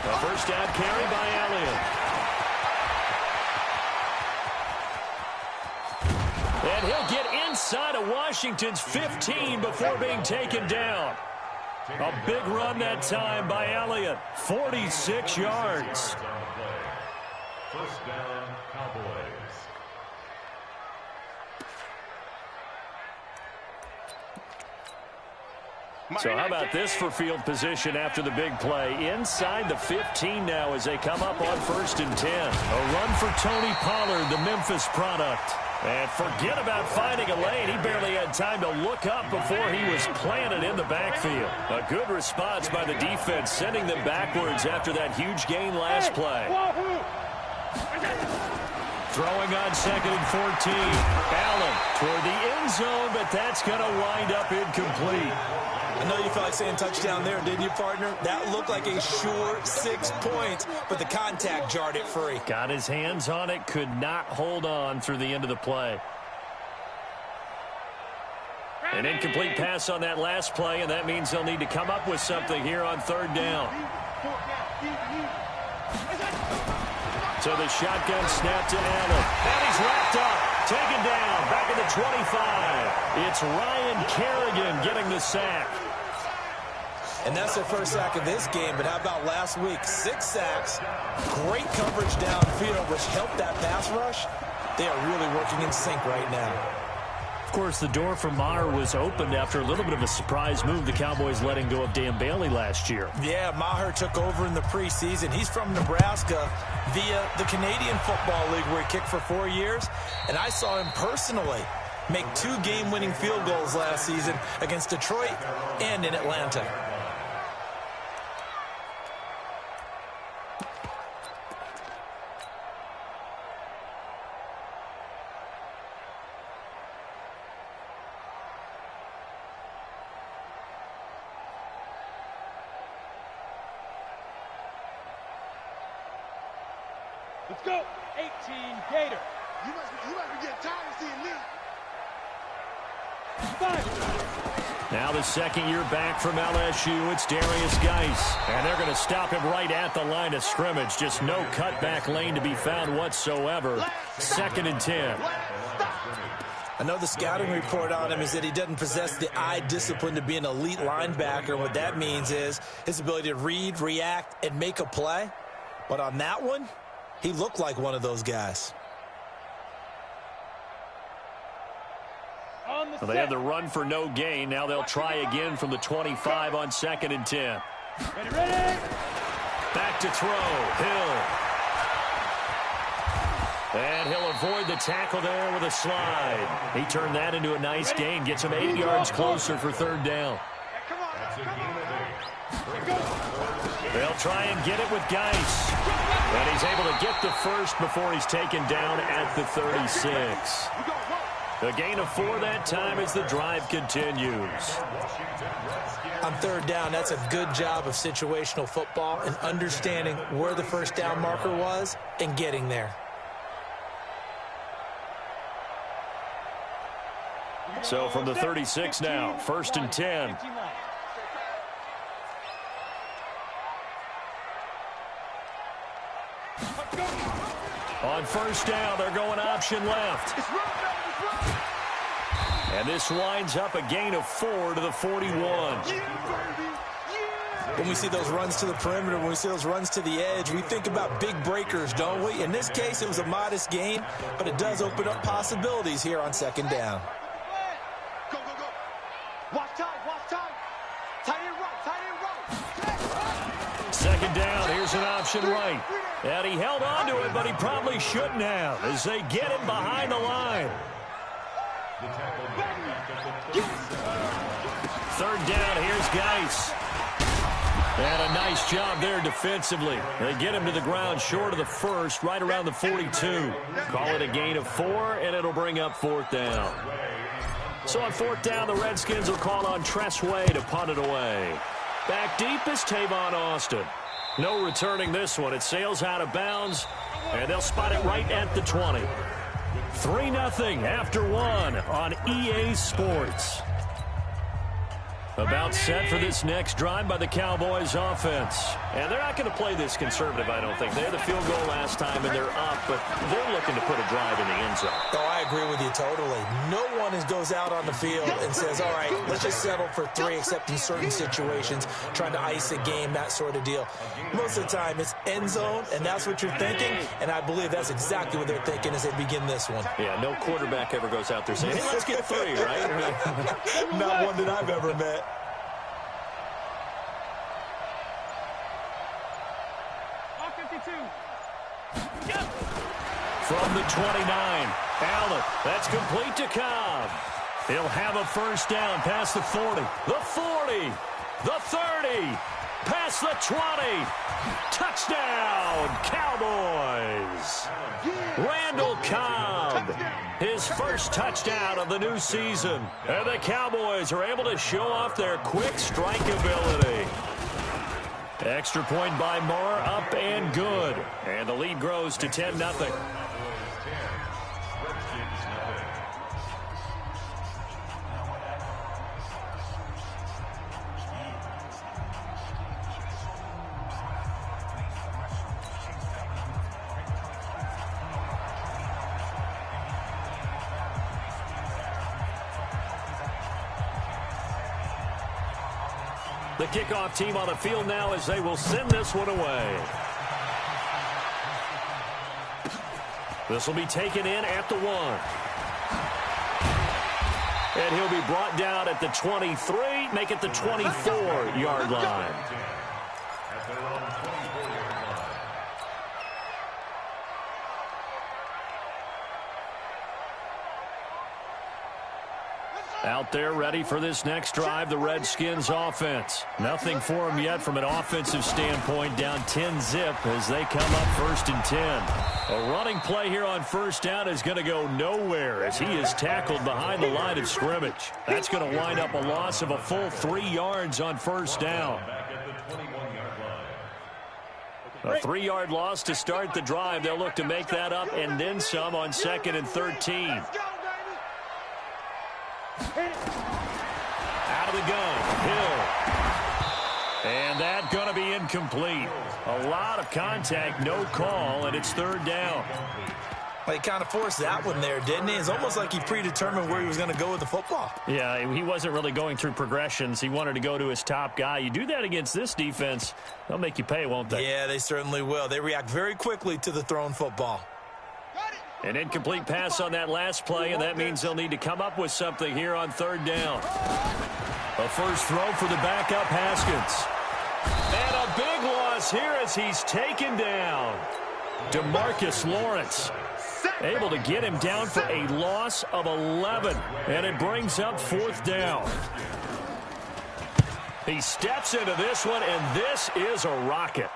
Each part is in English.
A first down carry by Elliott. And he'll get inside of Washington's 15 before being taken down. A big run that time by Elliott. 46 yards. First down, Cowboys. So how about this for field position after the big play? Inside the 15 now as they come up on 1st and 10. A run for Tony Pollard, the Memphis product. And forget about finding a lane. He barely had time to look up before he was planted in the backfield. A good response by the defense, sending them backwards after that huge gain last play. Throwing on 2nd and 14. Allen toward the end zone, but that's going to wind up incomplete. I know you felt like saying touchdown there, didn't you, partner? That looked like a sure 6 points, but the contact jarred it free. Got his hands on it, could not hold on through the end of the play. An incomplete pass on that last play, and that means they'll need to come up with something here on 3rd down. So the shotgun snap to Allen. And he's wrapped up. Taken down. Back at the 25. It's Ryan Kerrigan getting the sack. And that's their first sack of this game. But how about last week? 6 sacks. Great coverage downfield, which helped that pass rush. They are really working in sync right now. Of course, the door for Maher was opened after a little bit of a surprise move. The Cowboys letting go of Dan Bailey last year. Yeah, Maher took over in the preseason. He's from Nebraska via the Canadian Football League, where he kicked for 4 years. And I saw him personally make 2 game-winning field goals last season against Detroit and in Atlanta. Let's go. 18 Gator. You must be getting tired of seeing me. 5. Now the second year back from LSU, it's Darius Geis. And they're going to stop him right at the line of scrimmage. Just no cutback lane to be found whatsoever. 2nd and 10. I know the scouting report on him is that he doesn't possess the eye discipline to be an elite linebacker. What that means is his ability to read, react, and make a play. But on that one, he looked like one of those guys. Well, they had the run for no gain. Now they'll try again from the 25 on 2nd and 10. Ready. Back to throw. Hill. And he'll avoid the tackle there with a slide. He turned that into a nice gain. Gets him 8 yards closer for 3rd down. They'll try and get it with Geis. And he's able to get the first before he's taken down at the 36. A gain of 4 that time as the drive continues. On 3rd down, that's a good job of situational football and understanding where the first down marker was and getting there. So from the 36 now, 1st and 10. On 1st down, they're going option left. And this winds up a gain of 4 to the 41. When we see those runs to the perimeter, when we see those runs to the edge, we think about big breakers, don't we? In this case, it was a modest gain, but it does open up possibilities here on 2nd down. Go, go, go. Watch time, watch time. Tight end right. 2nd down, here's an option right. And he held on to it, but he probably shouldn't have as they get him behind the line. 3rd down, here's Geis. And a nice job there defensively. They get him to the ground short of the first, right around the 42. Call it a gain of 4, and it'll bring up 4th down. So on 4th down, the Redskins will call on Tressway to punt it away. Back deep is Tavon Austin. No returning this one. It sails out of bounds, and they'll spot it right at the 20. 3-0 after 1 on EA Sports. About set for this next drive by the Cowboys offense. And they're not going to play this conservative, I don't think. They had the field goal last time, and they're up, but they're looking to put a drive in the end zone. Oh, I agree with you totally. No one goes out on the field and says, all right, let's just settle for 3, except in certain situations, trying to ice a game, that sort of deal. Most of the time, it's end zone, and that's what you're thinking, and I believe that's exactly what they're thinking as they begin this one. Yeah, no quarterback ever goes out there saying, hey, let's get 3, right? Not one that I've ever met. From the 29, Allen, that's complete to Cobb. He'll have a first down past the 40, the 40, the 30, past the 20. Touchdown, Cowboys. Randall Cobb, his first touchdown of the new season. And the Cowboys are able to show off their quick strike ability. Extra point by Moore, up and good. And the lead grows to 10-0. The kickoff team on the field now as they will send this one away. This will be taken in at the 1. And he'll be brought down at the 23, make it the 24-yard line. Out there ready for this next drive, the Redskins offense. Nothing for them yet from an offensive standpoint, down 10-zip as they come up 1st and 10. A running play here on first down is going to go nowhere as he is tackled behind the line of scrimmage. That's going to wind up a loss of a full 3 yards on first down. A 3-yard loss to start the drive. They'll look to make that up and then some on 2nd and 13. Out of the gun, Hill. And that going to be incomplete. A lot of contact, no call, and it's 3rd down. Well, he kind of forced that one there, didn't he? It's almost like he predetermined where he was going to go with the football. Yeah, he wasn't really going through progressions. He wanted to go to his top guy. You do that against this defense, they'll make you pay, won't they? Yeah, they certainly will. They react very quickly to the thrown football. An incomplete pass on that last play, and that means they'll need to come up with something here on 3rd down. A first throw for the backup Haskins. And a big loss here as he's taken down. DeMarcus Lawrence able to get him down for a loss of 11, and it brings up 4th down. He steps into this one, and this is a rocket.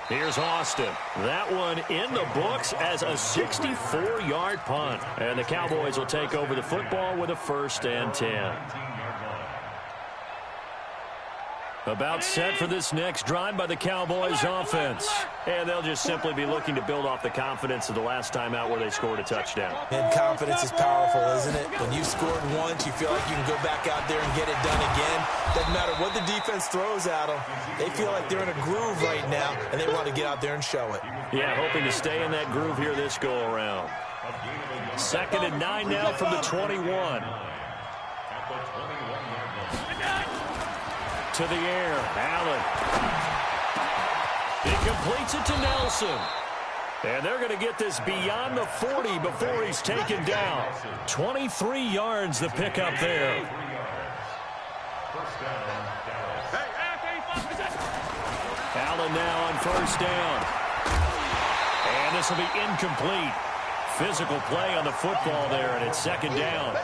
Here's Austin. That one in the books as a 64-yard punt. And the Cowboys will take over the football with a 1st and 10. About set for this next drive by the Cowboys offense. And they'll just simply be looking to build off the confidence of the last time out where they scored a touchdown. And confidence is powerful, isn't it? When you scored once, you feel like you can go back out there and get it done again. Doesn't matter what the defense throws at them. They feel like they're in a groove right now, and they want to get out there and show it. Yeah, hoping to stay in that groove here this go-around. 2nd and 9 now from the 21. To the air, Allen. He completes it to Nelson. And they're going to get this beyond the 40 before he's taken down. 23 yards the pickup there. Allen now on 1st down. And this will be incomplete. Physical play on the football there, and it's 2nd down.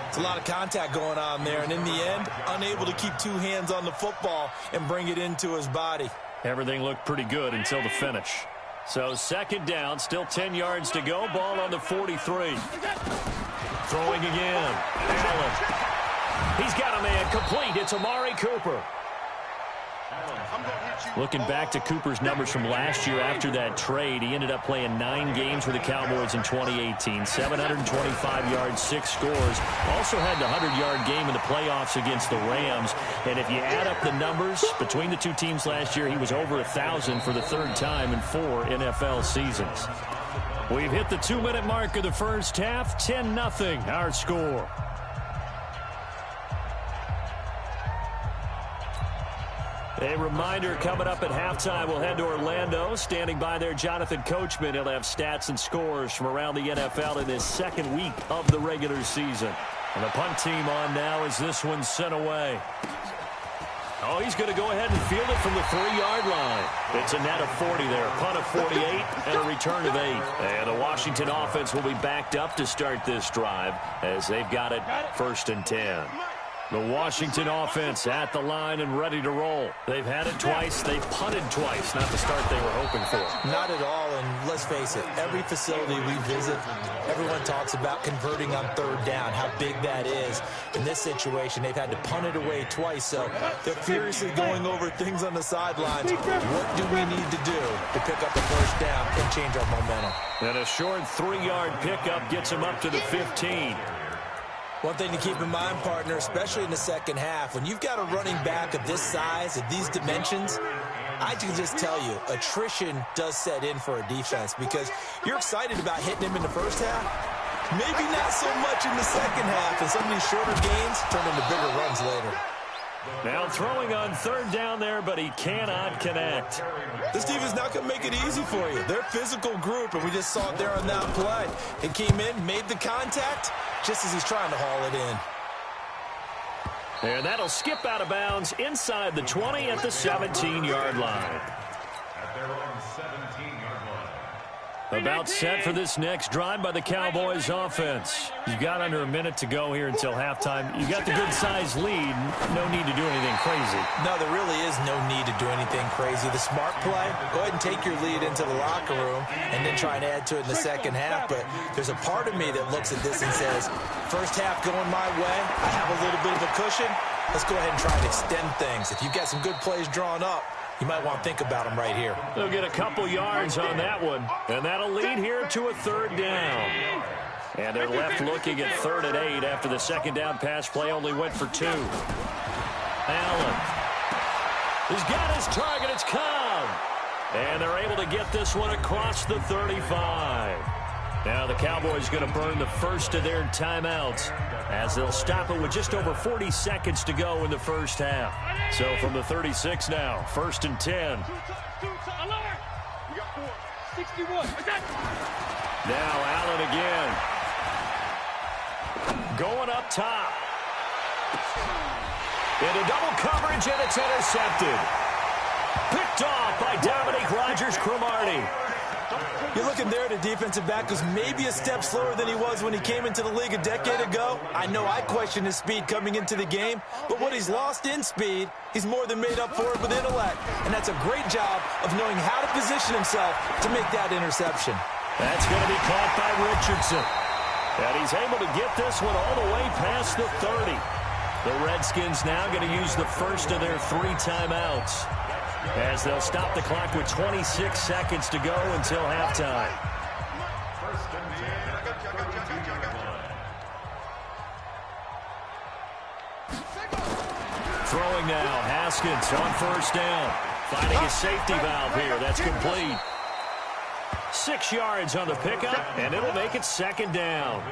It's a lot of contact going on there, and in the end, unable to keep 2 hands on the football and bring it into his body. Everything looked pretty good until the finish. So 2nd down, still 10 yards to go. Ball on the 43. Throwing again. Allen. He's got a man complete. It's Amari Cooper. Looking back to Cooper's numbers from last year after that trade, he ended up playing 9 games with the Cowboys in 2018. 725 yards, 6 scores. Also had the 100-yard game in the playoffs against the Rams. And if you add up the numbers between the two teams last year, he was over 1,000 for the 3rd time in 4 NFL seasons. We've hit the 2-minute mark of the first half. 10-0 our score. A reminder, coming up at halftime, we'll head to Orlando. Standing by there, Jonathan Coachman. He'll have stats and scores from around the NFL in this 2nd week of the regular season. And the punt team on now as this one's sent away. Oh, he's going to go ahead and field it from the 3-yard line. It's a net of 40 there. Punt of 48 and a return of 8. And the Washington offense will be backed up to start this drive as they've got it 1st and 10. The Washington offense at the line and ready to roll. They've had it twice. They've punted twice. Not the start they were hoping for. Not at all, and let's face it, every facility we visit, everyone talks about converting on 3rd down, how big that is. In this situation, they've had to punt it away twice, so they're furiously going over things on the sidelines. What do we need to do to pick up the 1st down and change our momentum? And a short 3-yard pickup gets him up to the 15. One thing to keep in mind, partner, especially in the 2nd half, when you've got a running back of this size, of these dimensions, I can just tell you, attrition does set in for a defense because you're excited about hitting him in the 1st half. Maybe not so much in the 2nd half, and some of these shorter gains turn into bigger runs later. Now throwing on 3rd down there, but he cannot connect. This defense not going to make it easy for you. They're a physical group, and we just saw it there on that play. It came in, made the contact, just as he's trying to haul it in. And that'll skip out of bounds inside the 20 at the 17-yard line. At their own 17-yard line. About set for this next drive by the Cowboys offense. You've got under a minute to go here until halftime. You've got the good-sized lead. No need to do anything crazy. No, there really is no need to do anything crazy. The smart play, go ahead and take your lead into the locker room and then try and add to it in the 2nd half. But there's a part of me that looks at this and says, 1st half going my way, I have a little bit of a cushion. Let's go ahead and try and extend things. If you've got some good plays drawn up, you might want to think about them right here. They'll get a couple yards on that one, and that'll lead here to a 3rd down. And they're left looking at 3rd and 8 after the 2nd down pass play only went for 2. Allen. He's got his target. It's Cobb. And they're able to get this one across the 35. Now the Cowboys going to burn the 1st of their timeouts as they'll stop it with just over 40 seconds to go in the 1st half. So from the 36 now, 1st and 10. Now Allen again. Going up top. Into double coverage, and it's intercepted. Picked off by Dominique Rodgers-Cromartie. You're looking there at a defensive back who's maybe a step slower than he was when he came into the league a decade ago. I know I questioned his speed coming into the game, but what he's lost in speed, he's more than made up for it with intellect. And that's a great job of knowing how to position himself to make that interception. That's going to be caught by Richardson. And he's able to get this one all the way past the 30. The Redskins now going to use the 1st of their 3 timeouts, as they'll stop the clock with 26 seconds to go until halftime. Throwing now, Haskins on 1st down. Finding a safety valve here. That's complete. 6 yards on the pickup, and it'll make it 2nd down.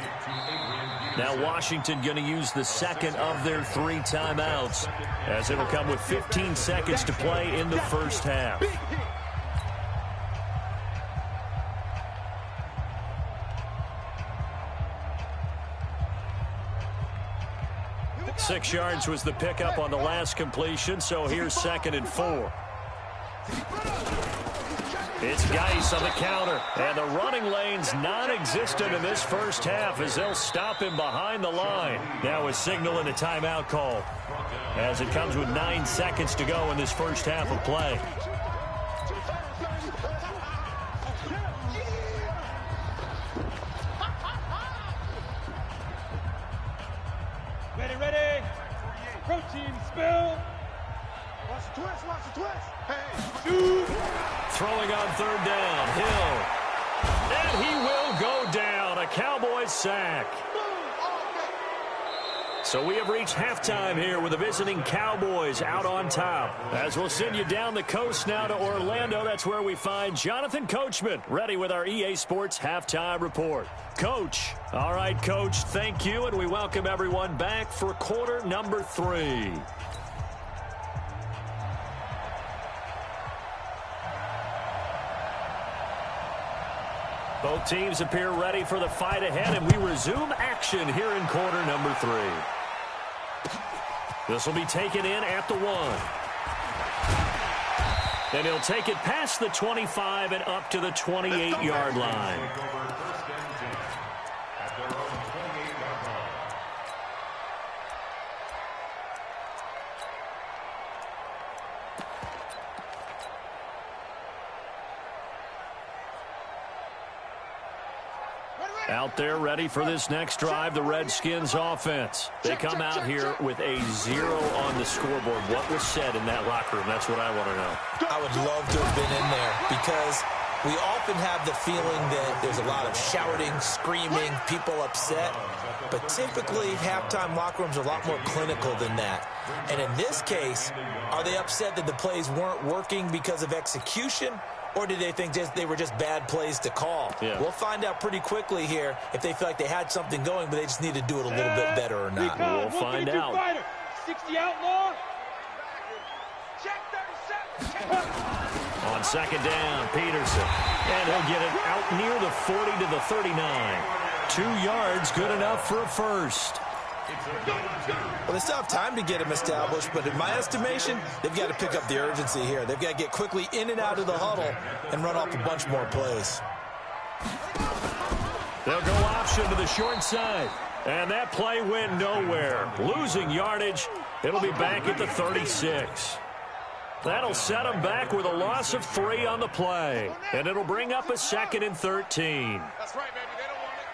Now Washington going to use the 2nd of their 3 timeouts, as it'll come with 15 seconds to play in the 1st half. Six yards was the pickup on the last completion, so here's 2nd and 4. It's Geis on the counter, and the running lane's non-existent in this 1st half as they'll stop him behind the line. Now a signal and a timeout call as it comes with 9 seconds to go in this 1st half of play. Ready. Protein spill. watch the twist. Hey. Throwing on third down, Hill. And he will go down. A Cowboys sack. So we have reached halftime here with the visiting Cowboys out on top. As we'll send you down the coast now to Orlando, that's where we find Jonathan Coachman, ready with our EA Sports halftime report. Coach. All right, Coach, thank you, and we welcome everyone back for quarter number 3. Both teams appear ready for the fight ahead, and we resume action here in quarter number 3. This will be taken in at the 1. And he'll take it past the 25 and up to the 28-yard line. Out there ready for this next drive, the Redskins offense. They come out here with a 0 on the scoreboard. What was said in that locker room? That's what I want to know. I would love to have been in there because we often have the feeling that there's a lot of shouting, screaming, people upset. But typically, halftime locker rooms are a lot more clinical than that. And in this case, are they upset that the plays weren't working because of execution? Or did they think they were just bad plays to call? Yeah. We'll find out pretty quickly here if they feel like they had something going, but they just need to do it a little bit better or not. We'll find out. 60 outlaw. Check 37. On second down, Peterson. And he'll get it out near the 40 to the 39. 2 yards, good enough for a first. Well, they still have time to get him established, but in my estimation, they've got to pick up the urgency here. They've got to get quickly in and out of the huddle and run off a bunch more plays. They'll go option to the short side. And that play went nowhere. Losing yardage. It'll be back at the 36. That'll set them back with a loss of 3 on the play. And it'll bring up a 2nd and 13. That's right, baby. They don't want it.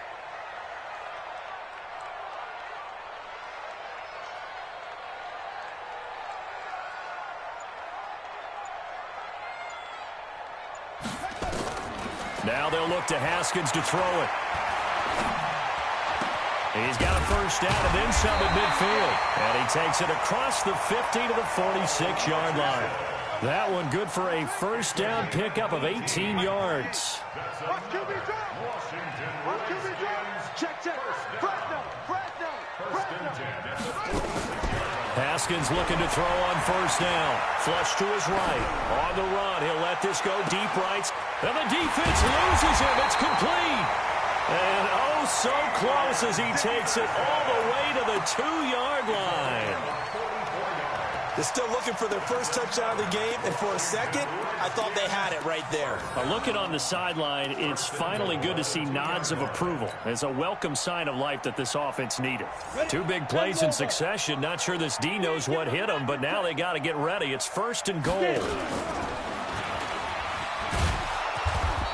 Now they'll look to Haskins to throw it. He's got a first down and then some at midfield. And he takes it across the 50 to the 46-yard line. That one good for a first down pickup of 18 yards. Watch QB drop. Watch QB drop. Check. Fresno. Haskins looking to throw on first down. Flush to his right. On the run. He'll let this go deep right. And the defense loses him. It's complete. And oh, so close as he takes it all the way to the 2-yard line. They're still looking for their first touchdown of the game, and for a second, I thought they had it right there. Looking on the sideline, it's finally good to see nods of approval. It's a welcome sign of life that this offense needed. 2 big plays in succession. Not sure this D knows what hit him, but now they got to get ready. It's 1st and goal.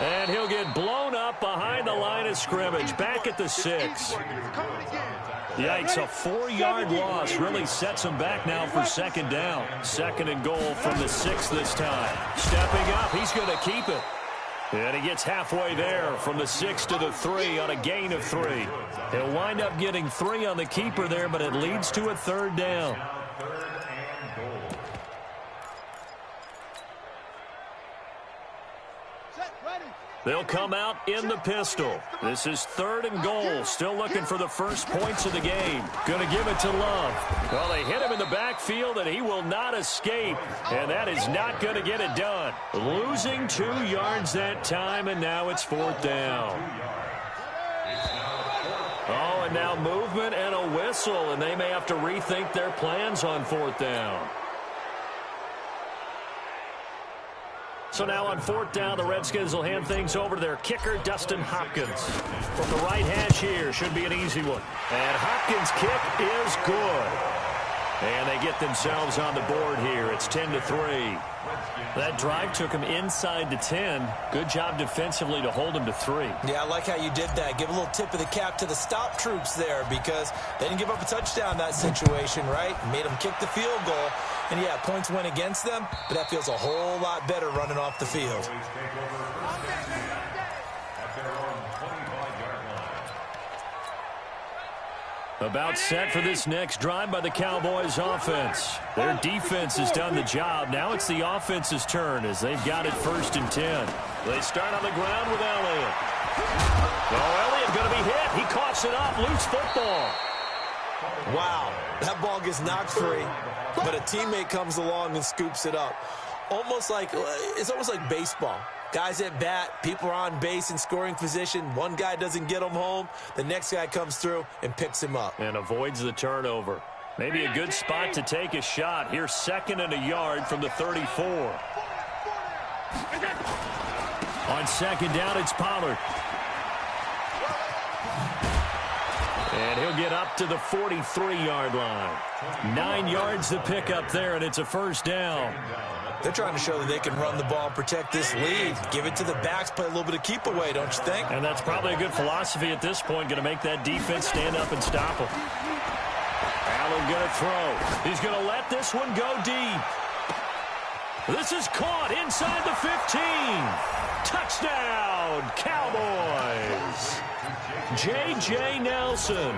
And he'll get blown up behind the line of scrimmage. Back at the 6. Yikes, a 4-yard loss really sets him back now for 2nd down. 2nd and goal from the 6 this time. Stepping up, he's going to keep it. And he gets halfway there from the 6 to the 3 on a gain of 3. He'll wind up getting 3 on the keeper there, but it leads to a 3rd down. They'll come out in the pistol. This is 3rd and goal. Still looking for the first points of the game. Going to give it to Love. Well, they hit him in the backfield, and he will not escape. And that is not going to get it done. Losing 2 yards that time, and now it's 4th down. Oh, and now movement and a whistle, and they may have to rethink their plans on 4th down. So now on 4th down, the Redskins will hand things over to their kicker, Dustin Hopkins. From the right hash here, should be an easy one. And Hopkins' kick is good. And they get themselves on the board here. It's 10-3. That drive took them inside the 10. Good job defensively to hold them to 3. Yeah, I like how you did that. Give a little tip of the cap to the stop troops there because they didn't give up a touchdown in that situation, right? Made them kick the field goal. And, yeah, points went against them, but that feels a whole lot better running off the field. About set for this next drive by the Cowboys offense. Their defense has done the job. Now it's the offense's turn as they've got it 1st and 10. They start on the ground with Elliott. Oh, Elliott going to be hit. He coughs it up. Loose football. Wow, that ball gets knocked free, but a teammate comes along and scoops it up. It's almost like baseball. Guys at bat, people are on base in scoring position. One guy doesn't get him home. The next guy comes through and picks him up. And avoids the turnover. Maybe a good spot to take a shot. Here's 2nd and a yard from the 34. On 2nd down, it's Pollard. And he'll get up to the 43-yard line. 9 yards to pick up there, and it's a 1st down. They're trying to show that they can run the ball and protect this lead. Give it to the backs, play a little bit of keep away, don't you think? And that's probably a good philosophy at this point. Going to make that defense stand up and stop them. Allen going to throw. He's going to let this one go deep. This is caught inside the 15. Touchdown, Cowboys. J.J. Nelson,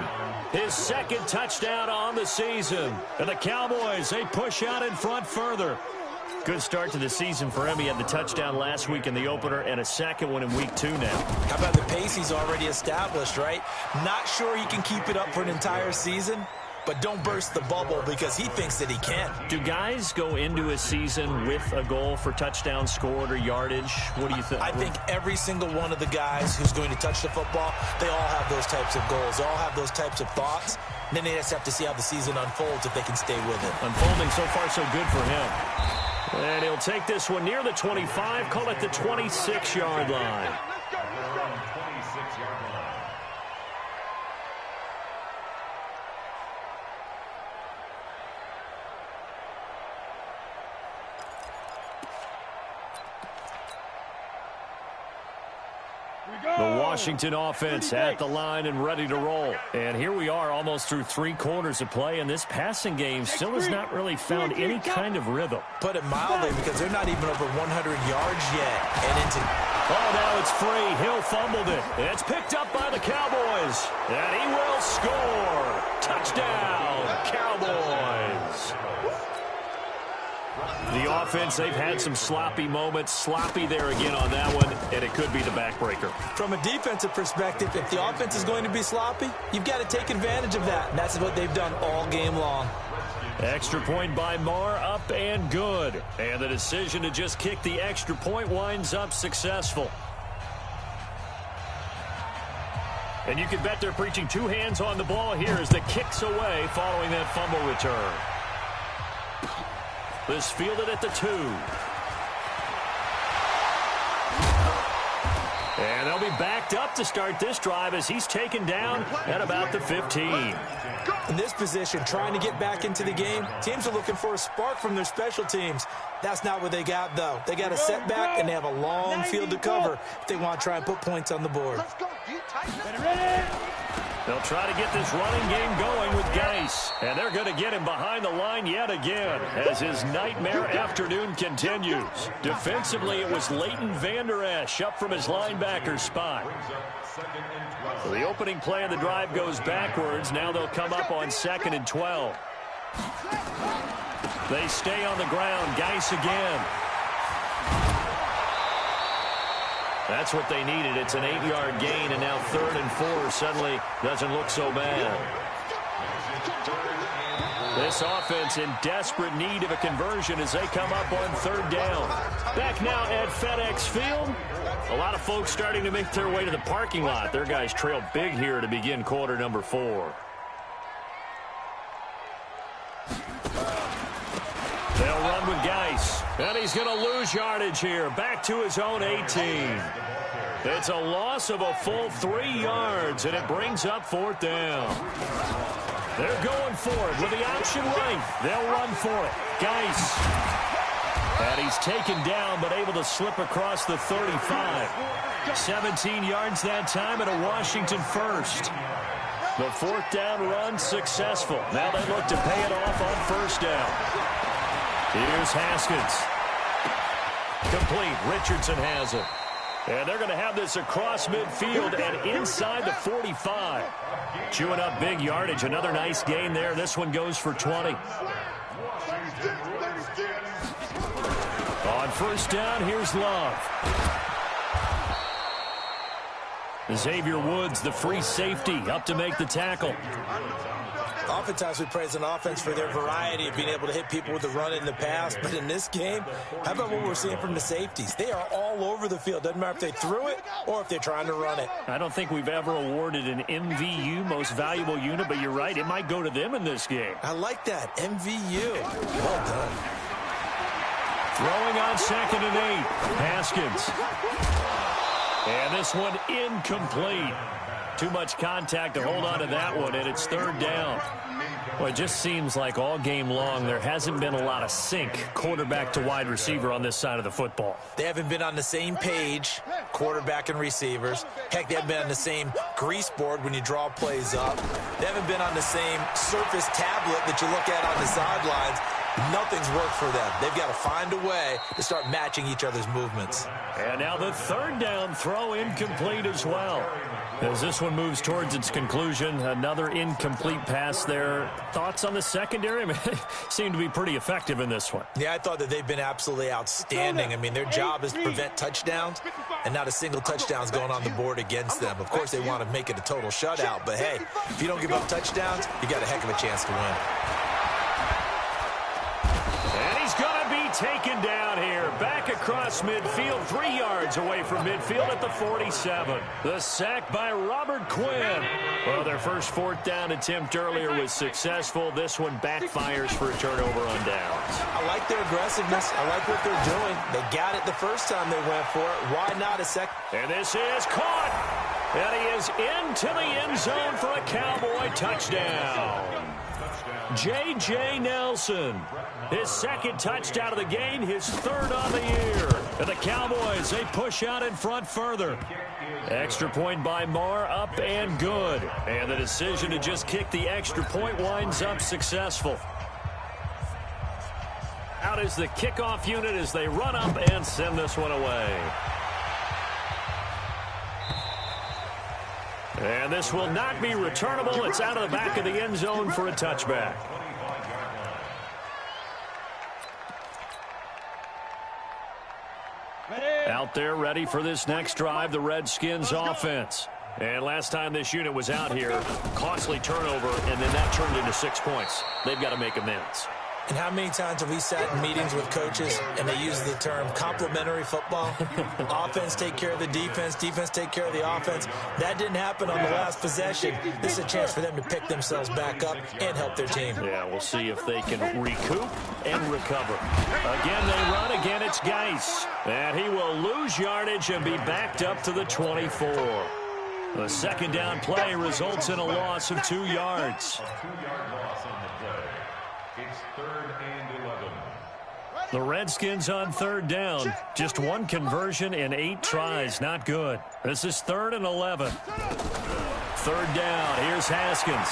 his 2nd touchdown on the season. And the Cowboys, they push out in front further. Good start to the season for him. He had the touchdown last week in the opener and a 2nd one in week 2 now. How about the pace he's already established, right? Not sure he can keep it up for an entire season, but don't burst the bubble because he thinks that he can. Do guys go into a season with a goal for touchdown scored or yardage? What do you think? I think every single one of the guys who's going to touch the football, they all have those types of goals. They all have those types of thoughts. And then they just have to see how the season unfolds if they can stay with it. Unfolding so far so good for him. And he'll take this one near the 25, call it the 26-yard line. The Washington offense at the line and ready to roll. And here we are almost through 3 quarters of play, and this passing game still has not really found any kind of rhythm. Put it mildly, because they're not even over 100 yards yet. Oh, now it's free. Hill fumbled it. It's picked up by the Cowboys. And he will score. Touchdown, Cowboys. The offense, they've had some sloppy moments. Sloppy there again on that one, and it could be the backbreaker. From a defensive perspective, if the offense is going to be sloppy, you've got to take advantage of that. And that's what they've done all game long. Extra point by Marr, up and good. And the decision to just kick the extra point winds up successful. And you can bet they're preaching 2 hands on the ball here as the kick's away following that fumble return. This fielded at the 2. And they'll be backed up to start this drive as he's taken down at about the 15. In this position, trying to get back into the game, teams are looking for a spark from their special teams. That's not what they got, though. They got a setback, and they have a long field to cover if they want to try and put points on the board. They'll try to get this running game going with Geis. And they're going to get him behind the line yet again as his nightmare afternoon continues. Defensively, it was Leighton Vander Esch up from his linebacker spot. So the opening play of the drive goes backwards. Now they'll come up on 2nd and 12. They stay on the ground. Geis again. That's what they needed. It's an 8-yard gain, and now 3rd and 4 suddenly doesn't look so bad. This offense in desperate need of a conversion as they come up on 3rd down. Back now at FedEx Field. A lot of folks starting to make their way to the parking lot. Their guys trail big here to begin quarter number 4. They'll run with Geis. And he's going to lose yardage here. Back to his own 18. It's a loss of a full 3 yards, and it brings up 4th down. They're going for it with the option right. They'll run for it. Geis. And he's taken down, but able to slip across the 35. 17 yards that time and a Washington first. The fourth down run successful. Now they look to pay it off on first down. Here's Haskins. Complete. Richardson has it. And they're going to have this across midfield and inside the 45. Chewing up big yardage. Another nice gain there. This one goes for 20. On first down, here's Love. Xavier Woods, the free safety, up to make the tackle. Oftentimes we praise an offense for their variety of being able to hit people with the run in the pass. But in this game, how about what we're seeing from the safeties? They are all over the field. Doesn't matter if they threw it or if they're trying to run it. I don't think we've ever awarded an MVU, most valuable unit, but you're right. It might go to them in this game. I like that. MVU. Well done. Throwing on 2nd and 8. Haskins. And this one incomplete. Too much contact to hold on to that one, and it's third down. Well, it just seems like all game long there hasn't been a lot of sync quarterback to wide receiver on this side of the football. They haven't been on the same page, quarterback and receivers. Heck, they haven't been on the same grease board when you draw plays up. They haven't been on the same surface tablet that you look at on the sidelines. Nothing's worked for them. They've got to find a way to start matching each other's movements. And now the third down throw incomplete as well. As this one moves towards its conclusion, another incomplete pass there. Thoughts on the secondary? I mean, they seem to be pretty effective in this one. Yeah, I thought that they've been absolutely outstanding. I mean, their job is to prevent touchdowns, and not a single touchdown's going on the board against them. Of course, they want to make it a total shutout, but hey, if you don't give up touchdowns, you got a heck of a chance to win. Taken down here, back across midfield, 3 yards away from midfield at the 47. The sack by Robert Quinn. Well, their first fourth down attempt earlier was successful. This one backfires for a turnover on downs. I like their aggressiveness. I like what they're doing. They got it the first time they went for it. Why not a second? And this is caught. And he is into the end zone for a Cowboy touchdown. J.J. Nelson, his second touchdown of the game, his third on the year. And the Cowboys, they push out in front further. Extra point by Marr, up and good. And the decision to just kick the extra point winds up successful. Out is the kickoff unit as they run up and send this one away. And this will not be returnable. It's out of the back of the end zone for a touchback. Out there ready for this next drive, the Redskins offense. And last time this unit was out here, costly turnover, and then that turned into 6 points. They've got to make amends. And how many times have we sat in meetings with coaches and they use the term complementary football? Offense take care of the defense, defense take care of the offense. That didn't happen on the last possession. This is a chance for them to pick themselves back up and help their team. Yeah, we'll see if they can recoup and recover. Again, they run. Again, it's Geis. And he will lose yardage and be backed up to the 24. The second down play results in a loss of 2 yards. It's 3rd and 11. The Redskins on third down. Just one conversion in 8 tries. Not good. This is 3rd and 11. Third down. Here's Haskins.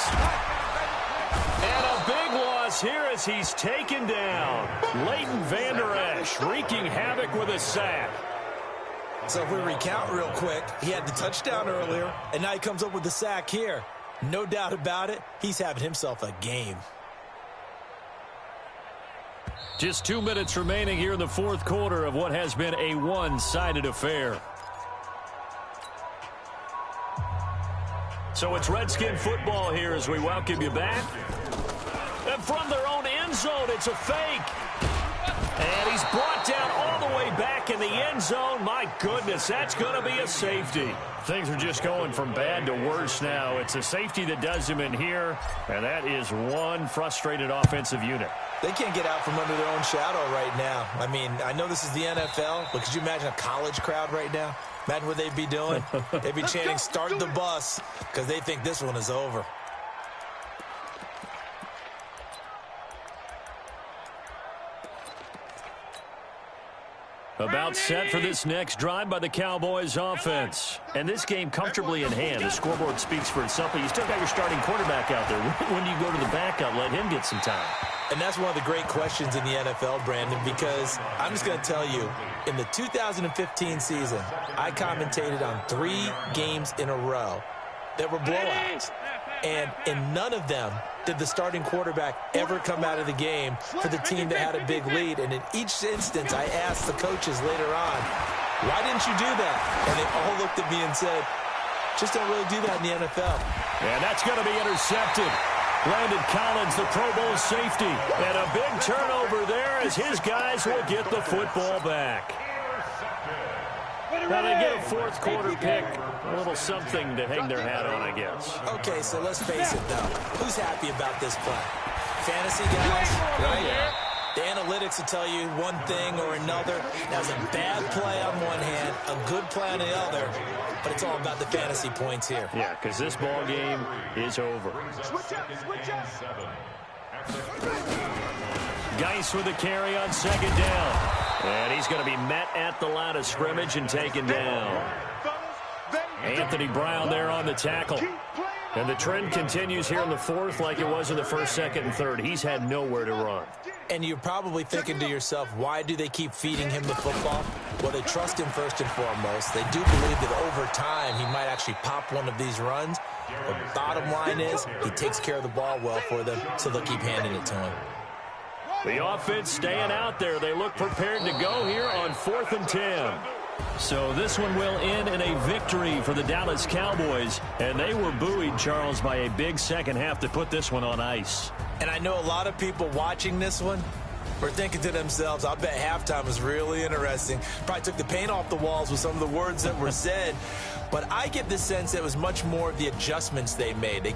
And a big loss here as he's taken down. Leighton Vander Esch wreaking havoc with a sack. So if we recount real quick, he had the touchdown earlier, and now he comes up with the sack here. No doubt about it, he's having himself a game. Just 2 minutes remaining here in the fourth quarter of what has been a one-sided affair. So it's Redskin football here as we welcome you back. And from their own end zone, it's a fake. And he's brought down all the way back in the end zone. My goodness, that's going to be a safety. Things are just going from bad to worse now. It's a safety that does him in here, and that is one frustrated offensive unit. They can't get out from under their own shadow right now. I mean, I know this is the NFL, but could you imagine a college crowd right now? Imagine what they'd be doing. They'd be chanting, "Start the bus," because they think this one is over. About set for this next drive by the Cowboys offense. And this game comfortably in hand. The scoreboard speaks for itself, but you still got your starting quarterback out there. When do you go to the backup? Let him get some time. And that's one of the great questions in the NFL, Brandon, because I'm just going to tell you, in the 2015 season, I commentated on 3 games in a row that were blowouts. And in none of them did the starting quarterback ever come out of the game for the team that had a big lead. And in each instance, I asked the coaches later on, why didn't you do that? And they all looked at me and said, just don't really do that in the NFL. And that's going to be intercepted. Landon Collins, the Pro Bowl safety. And a big turnover there as his guys will get the football back. Now they get a fourth quarter pick. A little something to hang their hat on, I guess. Okay, so let's face it, though. Who's happy about this play? Fantasy guys, right? The analytics will tell you one thing or another. That was a bad play on one hand, a good play on the other, but it's all about the fantasy points here. Yeah, because this ball game is over. Geis with a carry on second down. And he's going to be met at the line of scrimmage and taken down. Anthony Brown there on the tackle. And the trend continues here in the fourth like it was in the first, second, and third. He's had nowhere to run. And you're probably thinking to yourself, why do they keep feeding him the football? Well, they trust him first and foremost. They do believe that over time he might actually pop one of these runs. But bottom line is he takes care of the ball well for them, so they'll keep handing it to him. The offense staying out there. They look prepared to go here on 4th and 10. So this one will end in a victory for the Dallas Cowboys. And they were buoyed, Charles, by a big second half to put this one on ice. And I know a lot of people watching this one were thinking to themselves, I bet halftime was really interesting. Probably took the paint off the walls with some of the words that were said. But I get the sense it was much more of the adjustments they made. They